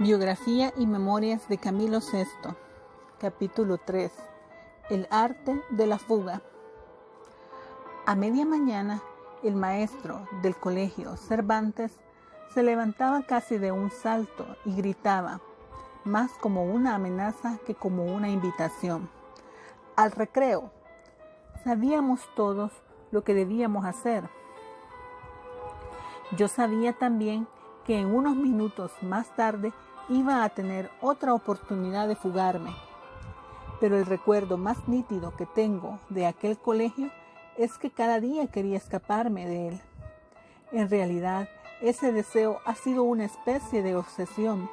Biografía y memorias de Camilo VI. Capítulo 3. El arte de la fuga. A media mañana, el maestro del colegio Cervantes se levantaba casi de un salto y gritaba, más como una amenaza que como una invitación: ¡al recreo! Sabíamos todos lo que debíamos hacer. Yo sabía también que en unos minutos más tarde iba a tener otra oportunidad de fugarme. Pero el recuerdo más nítido que tengo de aquel colegio es que cada día quería escaparme de él. En realidad, ese deseo ha sido una especie de obsesión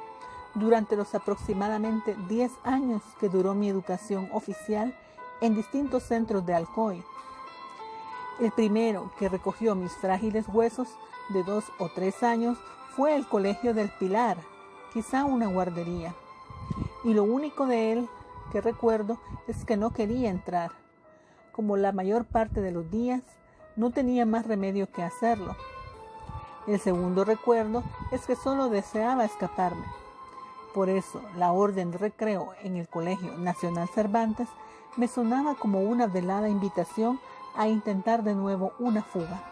durante los aproximadamente 10 años que duró mi educación oficial en distintos centros de Alcoy. El primero que recogió mis frágiles huesos de 2 o 3 años fue el Colegio del Pilar, quizá una guardería. Y lo único de él que recuerdo es que no quería entrar. Como la mayor parte de los días, no tenía más remedio que hacerlo. El segundo recuerdo es que solo deseaba escaparme. Por eso, la orden de recreo en el Colegio Nacional Cervantes me sonaba como una velada invitación a intentar de nuevo una fuga.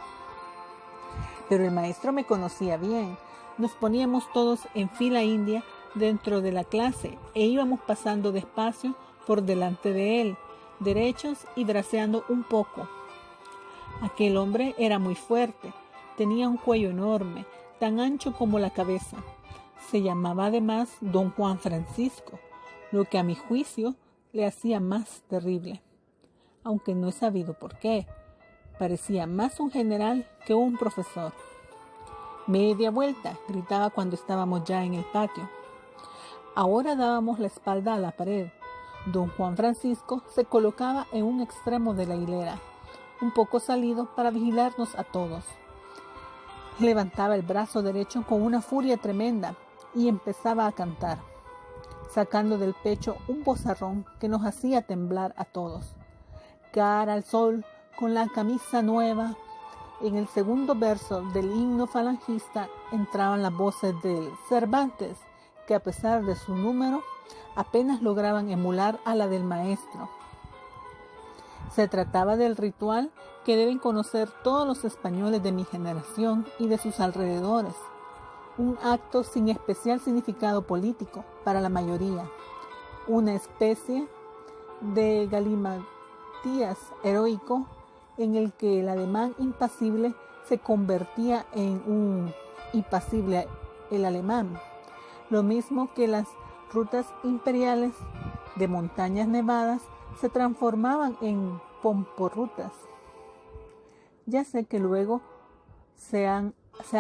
Pero el maestro me conocía bien. Nos poníamos todos en fila india dentro de la clase e íbamos pasando despacio por delante de él, derechos y braceando un poco. Aquel hombre era muy fuerte, tenía un cuello enorme, tan ancho como la cabeza. Se llamaba además Don Juan Francisco, lo que a mi juicio le hacía más terrible, aunque no he sabido por qué. Parecía más un general que un profesor. ¡Media vuelta!, gritaba cuando estábamos ya en el patio. Ahora dábamos la espalda a la pared. Don Juan Francisco se colocaba en un extremo de la hilera, un poco salido para vigilarnos a todos. Levantaba el brazo derecho con una furia tremenda y empezaba a cantar, sacando del pecho un vozarrón que nos hacía temblar a todos. Cara al sol, con la camisa nueva. En el segundo verso del himno falangista entraban las voces del Cervantes, que a pesar de su número, apenas lograban emular a la del maestro. Se trataba del ritual que deben conocer todos los españoles de mi generación y de sus alrededores, un acto sin especial significado político para la mayoría, una especie de galimatías heroico en el que el ademán impasible se convertía en un impasible el alemán, lo mismo que las rutas imperiales de montañas nevadas se transformaban en pomporrutas. Ya sé que luego se ha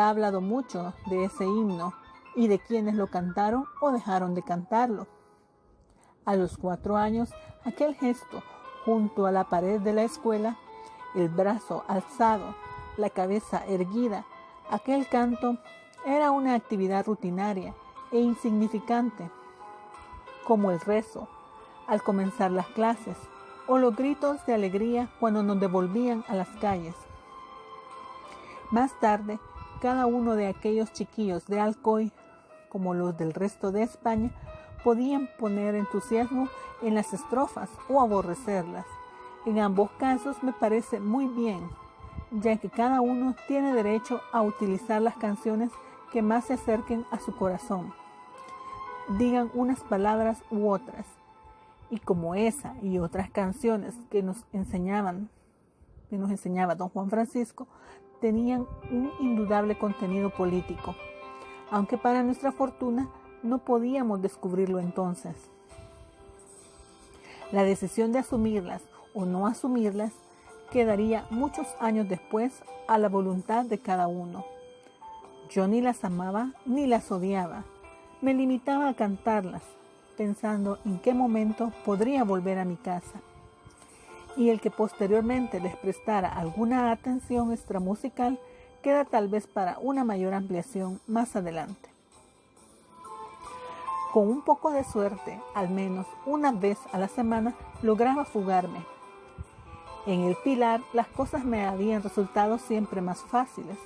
hablado mucho de ese himno y de quienes lo cantaron o dejaron de cantarlo. A los 4 años, aquel gesto junto a la pared de la escuela, el brazo alzado, la cabeza erguida, aquel canto era una actividad rutinaria e insignificante, como el rezo al comenzar las clases o los gritos de alegría cuando nos devolvían a las calles. Más tarde, cada uno de aquellos chiquillos de Alcoy, como los del resto de España, podían poner entusiasmo en las estrofas o aborrecerlas. En ambos casos me parece muy bien, ya que cada uno tiene derecho a utilizar las canciones que más se acerquen a su corazón, digan unas palabras u otras, y como esa y otras canciones que nos enseñaba don Juan Francisco, tenían un indudable contenido político, aunque para nuestra fortuna no podíamos descubrirlo entonces. La decisión de asumirlas o no asumirlas quedaría muchos años después a la voluntad de cada uno. Yo ni las amaba ni las odiaba. Me limitaba a cantarlas, pensando en qué momento podría volver a mi casa. Y el que posteriormente les prestara alguna atención extramusical queda tal vez para una mayor ampliación más adelante. Con un poco de suerte, al menos una vez a la semana, lograba fugarme. En el Pilar las cosas me habían resultado siempre más fáciles.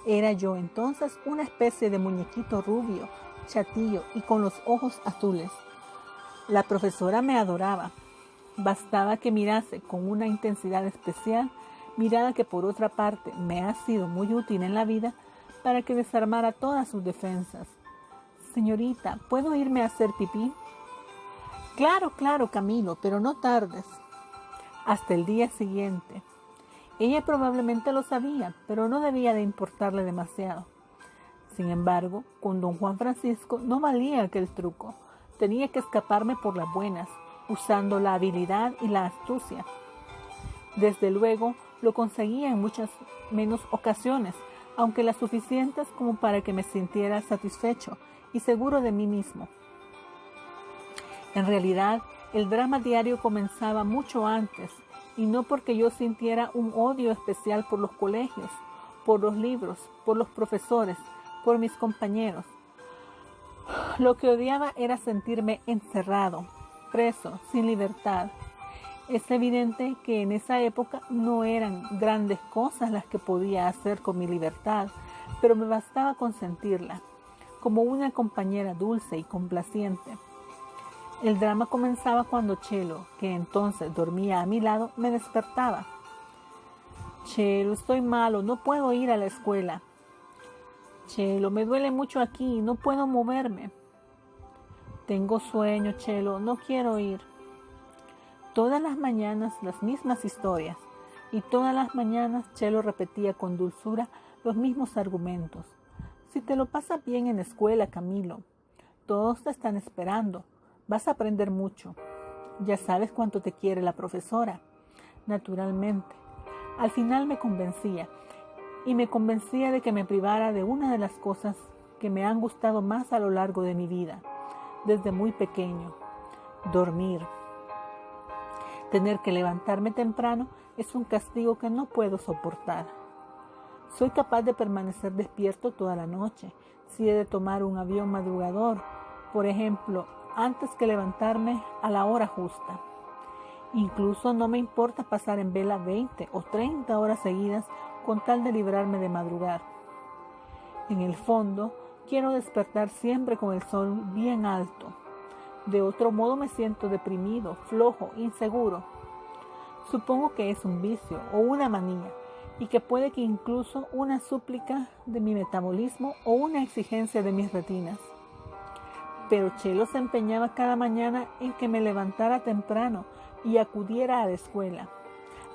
Era yo entonces una especie de muñequito rubio chatillo y con los ojos azules. La profesora me adoraba. Bastaba que mirase con una intensidad especial, mirada que por otra parte me ha sido muy útil en la vida, para que desarmara todas sus defensas. Señorita, ¿puedo irme a hacer pipí? Claro, claro, Camilo, pero no tardes. Hasta el día siguiente. Ella probablemente lo sabía, pero no debía de importarle demasiado. Sin embargo, con don Juan Francisco no valía aquel truco. Tenía que escaparme por las buenas, usando la habilidad y la astucia. Desde luego, lo conseguía en muchas menos ocasiones, aunque las suficientes como para que me sintiera satisfecho y seguro de mí mismo. En realidad, el drama diario comenzaba mucho antes, y no porque yo sintiera un odio especial por los colegios, por los libros, por los profesores, por mis compañeros. Lo que odiaba era sentirme encerrado, preso, sin libertad. Es evidente que en esa época no eran grandes cosas las que podía hacer con mi libertad, pero me bastaba con sentirla, como una compañera dulce y complaciente. El drama comenzaba cuando Chelo, que entonces dormía a mi lado, me despertaba. Chelo, estoy malo, no puedo ir a la escuela. Chelo, me duele mucho aquí, no puedo moverme. Tengo sueño, Chelo, no quiero ir. Todas las mañanas las mismas historias, y todas las mañanas Chelo repetía con dulzura los mismos argumentos. Si te lo pasas bien en la escuela, Camilo, todos te están esperando, vas a aprender mucho. Ya sabes cuánto te quiere la profesora. Naturalmente. Al final me convencía, y me convencía de que me privara de una de las cosas que me han gustado más a lo largo de mi vida, desde muy pequeño: dormir. Tener que levantarme temprano es un castigo que no puedo soportar. Soy capaz de permanecer despierto toda la noche si he de tomar un avión madrugador, por ejemplo, antes que levantarme a la hora justa. Incluso no me importa pasar en vela 20 o 30 horas seguidas con tal de librarme de madrugar. En el fondo, quiero despertar siempre con el sol bien alto. De otro modo me siento deprimido, flojo, inseguro. Supongo que es un vicio o una manía, y que puede que incluso una súplica de mi metabolismo o una exigencia de mis retinas. Pero Chelo se empeñaba cada mañana en que me levantara temprano y acudiera a la escuela,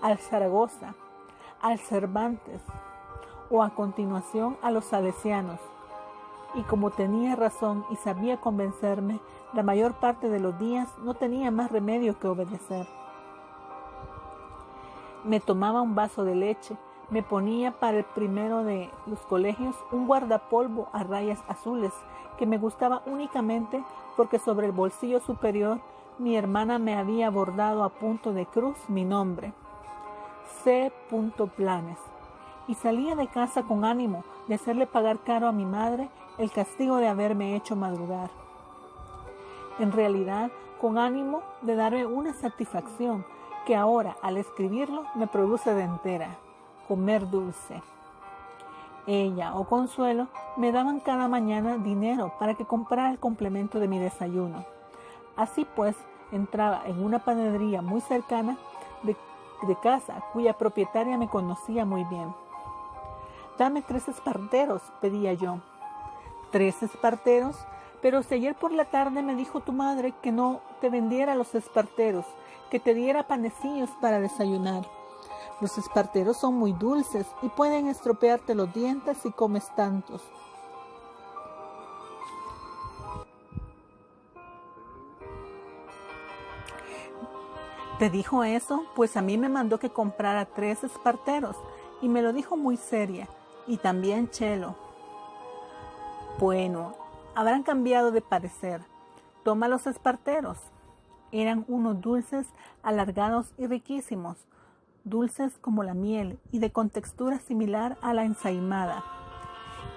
al Zaragoza, al Cervantes, o a continuación a los Salesianos. Y como tenía razón y sabía convencerme, la mayor parte de los días no tenía más remedio que obedecer. Me tomaba un vaso de leche, me ponía para el primero de los colegios un guardapolvo a rayas azules que me gustaba únicamente porque sobre el bolsillo superior mi hermana me había bordado a punto de cruz mi nombre, C. Planes, y salía de casa con ánimo de hacerle pagar caro a mi madre el castigo de haberme hecho madrugar. En realidad, con ánimo de darme una satisfacción que ahora, al escribirlo, me produce de entera: comer dulce. Ella o Consuelo me daban cada mañana dinero para que comprara el complemento de mi desayuno. Así pues, entraba en una panadería muy cercana de casa, cuya propietaria me conocía muy bien. Dame 3 esparteros, pedía yo. 3 esparteros, pero si ayer por la tarde me dijo tu madre que no te vendiera los esparteros, que te diera panecillos para desayunar. Los esparteros son muy dulces y pueden estropearte los dientes si comes tantos. ¿Te dijo eso? Pues a mí me mandó que comprara 3 esparteros y me lo dijo muy seria, y también Chelo. Bueno, habrán cambiado de parecer. Toma los esparteros. Eran unos dulces alargados y riquísimos, dulces como la miel y de contextura similar a la ensaimada.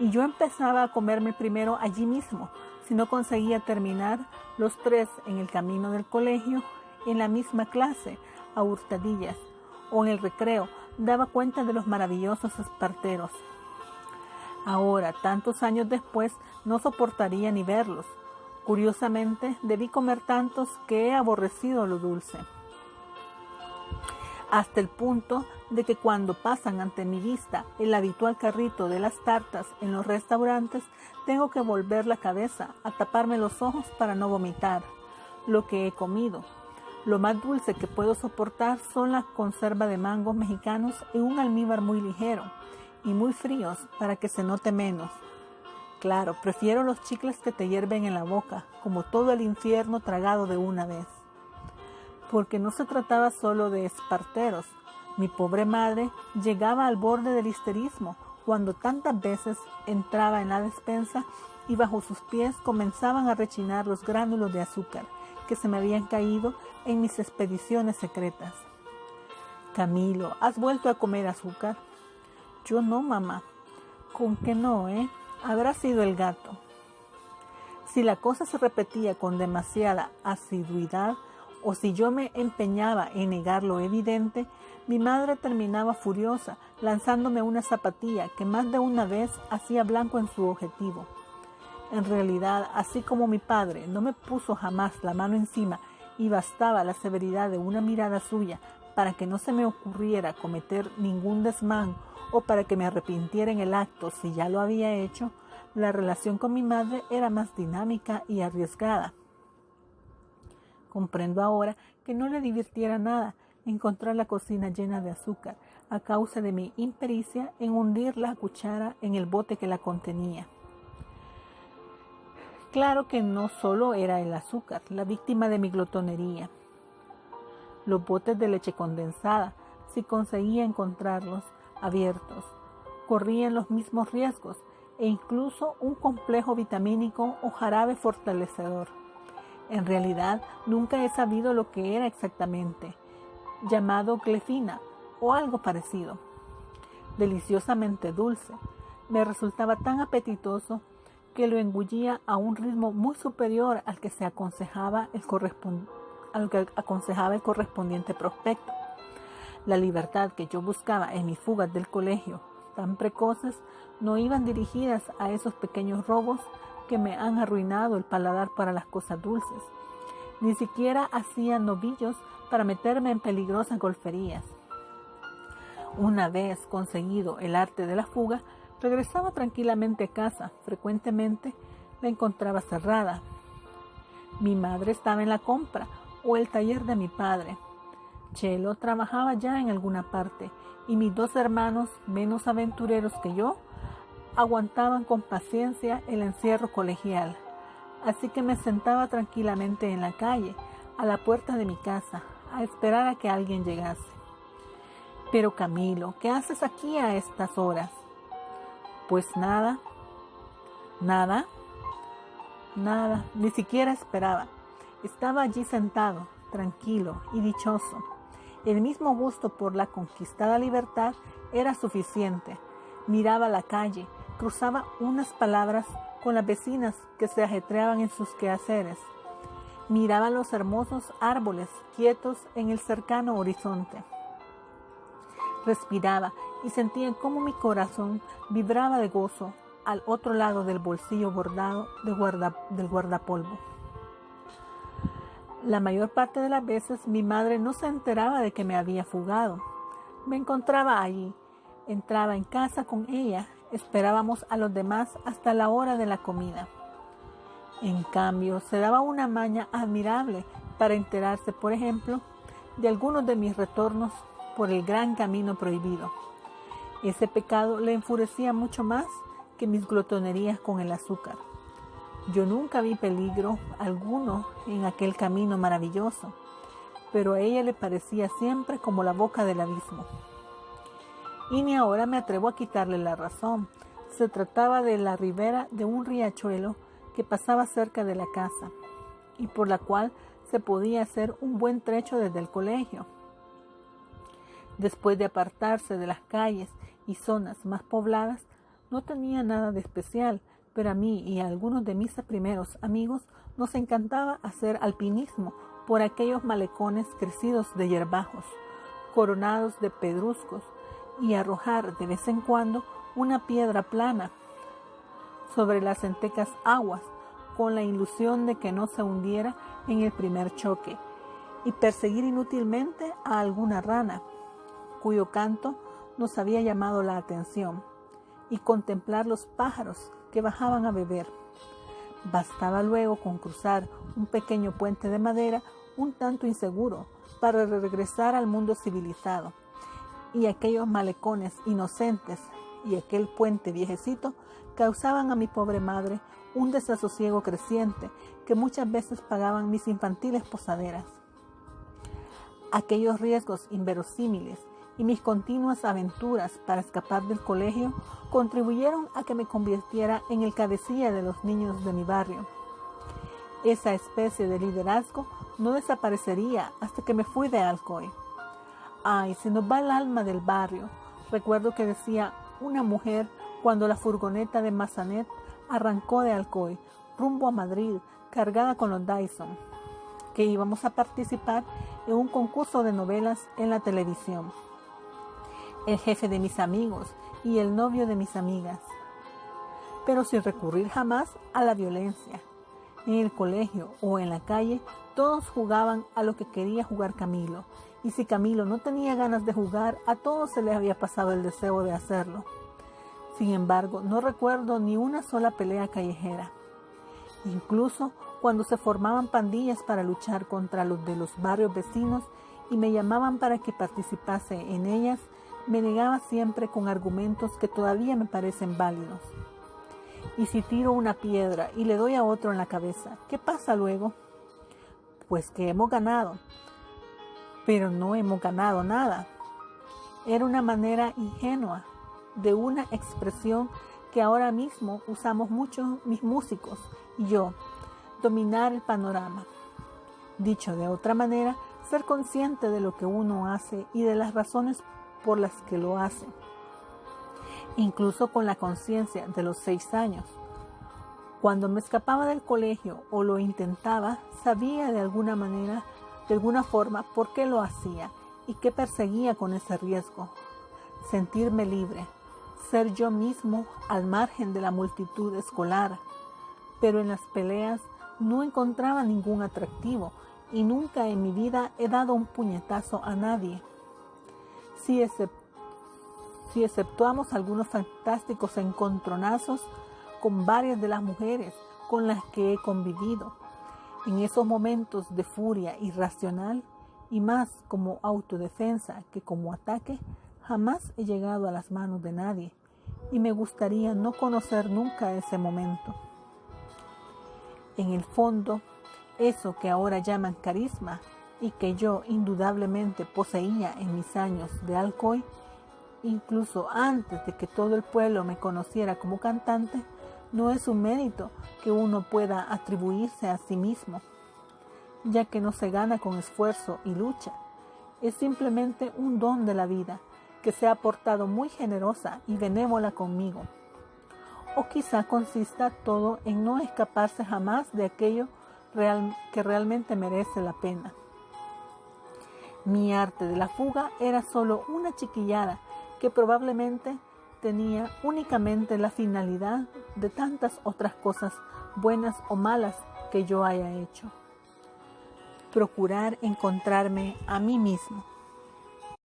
Y yo empezaba a comerme primero allí mismo, si no conseguía terminar los 3 en el camino del colegio, en la misma clase, a hurtadillas, o en el recreo, daba cuenta de los maravillosos esparteros. Ahora, tantos años después, no soportaría ni verlos. Curiosamente, debí comer tantos que he aborrecido lo dulce. Hasta el punto de que cuando pasan ante mi vista el habitual carrito de las tartas en los restaurantes, tengo que volver la cabeza a taparme los ojos para no vomitar lo que he comido. Lo más dulce que puedo soportar son las conservas de mangos mexicanos en un almíbar muy ligero y muy fríos para que se note menos. Claro, prefiero los chicles que te hierven en la boca, como todo el infierno tragado de una vez. Porque no se trataba solo de esparteros. Mi pobre madre llegaba al borde del histerismo cuando tantas veces entraba en la despensa y bajo sus pies comenzaban a rechinar los gránulos de azúcar que se me habían caído en mis expediciones secretas. Camilo, ¿has vuelto a comer azúcar? Yo no, mamá. ¿Con qué no, Habrá sido el gato. Si la cosa se repetía con demasiada asiduidad, o si yo me empeñaba en negar lo evidente, mi madre terminaba furiosa, lanzándome una zapatilla que más de una vez hacía blanco en su objetivo. En realidad, así como mi padre no me puso jamás la mano encima y bastaba la severidad de una mirada suya para que no se me ocurriera cometer ningún desmán o para que me arrepintiera en el acto si ya lo había hecho, la relación con mi madre era más dinámica y arriesgada. Comprendo ahora que no le divirtiera nada encontrar la cocina llena de azúcar a causa de mi impericia en hundir la cuchara en el bote que la contenía. Claro que no solo era el azúcar la víctima de mi glotonería. Los botes de leche condensada, si conseguía encontrarlos abiertos, corrían los mismos riesgos e incluso un complejo vitamínico o jarabe fortalecedor. En realidad, nunca he sabido lo que era exactamente, llamado glefina o algo parecido. Deliciosamente dulce, me resultaba tan apetitoso que lo engullía a un ritmo muy superior al que aconsejaba el correspondiente prospecto. La libertad que yo buscaba en mis fugas del colegio, tan precoces, no iban dirigidas a esos pequeños robos que me han arruinado el paladar para las cosas dulces. Ni siquiera hacía novillos para meterme en peligrosas golferías. Una vez conseguido el arte de la fuga, regresaba tranquilamente a casa. Frecuentemente la encontraba cerrada. Mi madre estaba en la compra o el taller de mi padre. Chelo trabajaba ya en alguna parte y mis dos hermanos, menos aventureros que yo, aguantaban con paciencia el encierro colegial. Así que me sentaba tranquilamente en la calle, a la puerta de mi casa, a esperar a que alguien llegase. Pero Camilo, ¿qué haces aquí a estas horas? Pues nada, ni siquiera esperaba. Estaba allí sentado, tranquilo y dichoso. El mismo gusto por la conquistada libertad era suficiente. Miraba la calle, cruzaba unas palabras con las vecinas que se ajetreaban en sus quehaceres. Miraba los hermosos árboles quietos en el cercano horizonte. Respiraba y sentía cómo mi corazón vibraba de gozo al otro lado del bolsillo bordado del guardapolvo. La mayor parte de las veces mi madre no se enteraba de que me había fugado. Me encontraba allí, entraba en casa con ella, esperábamos a los demás hasta la hora de la comida. En cambio, se daba una maña admirable para enterarse, por ejemplo, de algunos de mis retornos por el gran camino prohibido. Ese pecado le enfurecía mucho más que mis glotonerías con el azúcar. Yo nunca vi peligro alguno en aquel camino maravilloso, pero a ella le parecía siempre como la boca del abismo. Y ni ahora me atrevo a quitarle la razón. Se trataba de la ribera de un riachuelo que pasaba cerca de la casa y por la cual se podía hacer un buen trecho desde el colegio. Después de apartarse de las calles y zonas más pobladas, no tenía nada de especial, pero a mí y a algunos de mis primeros amigos nos encantaba hacer alpinismo por aquellos malecones crecidos de hierbajos, coronados de pedruscos, y arrojar de vez en cuando una piedra plana sobre las entecas aguas, con la ilusión de que no se hundiera en el primer choque, y perseguir inútilmente a alguna rana, cuyo canto nos había llamado la atención, y contemplar los pájaros que bajaban a beber. Bastaba luego con cruzar un pequeño puente de madera un tanto inseguro para regresar al mundo civilizado, y aquellos malecones inocentes y aquel puente viejecito causaban a mi pobre madre un desasosiego creciente que muchas veces pagaban mis infantiles posaderas. Aquellos riesgos inverosímiles y mis continuas aventuras para escapar del colegio contribuyeron a que me convirtiera en el cabecilla de los niños de mi barrio. Esa especie de liderazgo no desaparecería hasta que me fui de Alcoy. Ay, se nos va el alma del barrio, recuerdo que decía una mujer cuando la furgoneta de Massanet arrancó de Alcoy rumbo a Madrid cargada con los Dyson, que íbamos a participar en un concurso de novelas en la televisión. El jefe de mis amigos y el novio de mis amigas, pero sin recurrir jamás a la violencia. En el colegio o en la calle todos jugaban a lo que quería jugar Camilo, y si Camilo no tenía ganas de jugar, a todos se les había pasado el deseo de hacerlo. Sin embargo, no recuerdo ni una sola pelea callejera. Incluso cuando se formaban pandillas para luchar contra los de los barrios vecinos y me llamaban para que participase en ellas, me negaba siempre con argumentos que todavía me parecen válidos. Y si tiro una piedra y le doy a otro en la cabeza, ¿qué pasa luego? Pues que hemos ganado. Pero no hemos ganado nada. Era una manera ingenua de una expresión que ahora mismo usamos mucho mis músicos y yo, dominar el panorama. Dicho de otra manera, ser consciente de lo que uno hace y de las razones por las que lo hace. Incluso con la conciencia de los 6 años. Cuando me escapaba del colegio o lo intentaba, sabía de alguna forma por qué lo hacía y qué perseguía con ese riesgo. Sentirme libre, ser yo mismo al margen de la multitud escolar. Pero en las peleas no encontraba ningún atractivo y nunca en mi vida he dado un puñetazo a nadie. Si exceptuamos algunos fantásticos encontronazos con varias de las mujeres con las que he convivido, en esos momentos de furia irracional y más como autodefensa que como ataque, jamás he llegado a las manos de nadie y me gustaría no conocer nunca ese momento. En el fondo, eso que ahora llaman carisma y que yo indudablemente poseía en mis años de Alcoy, incluso antes de que todo el pueblo me conociera como cantante, no es un mérito que uno pueda atribuirse a sí mismo, ya que no se gana con esfuerzo y lucha. Es simplemente un don de la vida que se ha portado muy generosa y benévola conmigo. O quizá consista todo en no escaparse jamás de aquello que realmente merece la pena. Mi arte de la fuga era solo una chiquillada que probablemente tenía únicamente la finalidad de tantas otras cosas buenas o malas que yo haya hecho. Procurar encontrarme a mí mismo.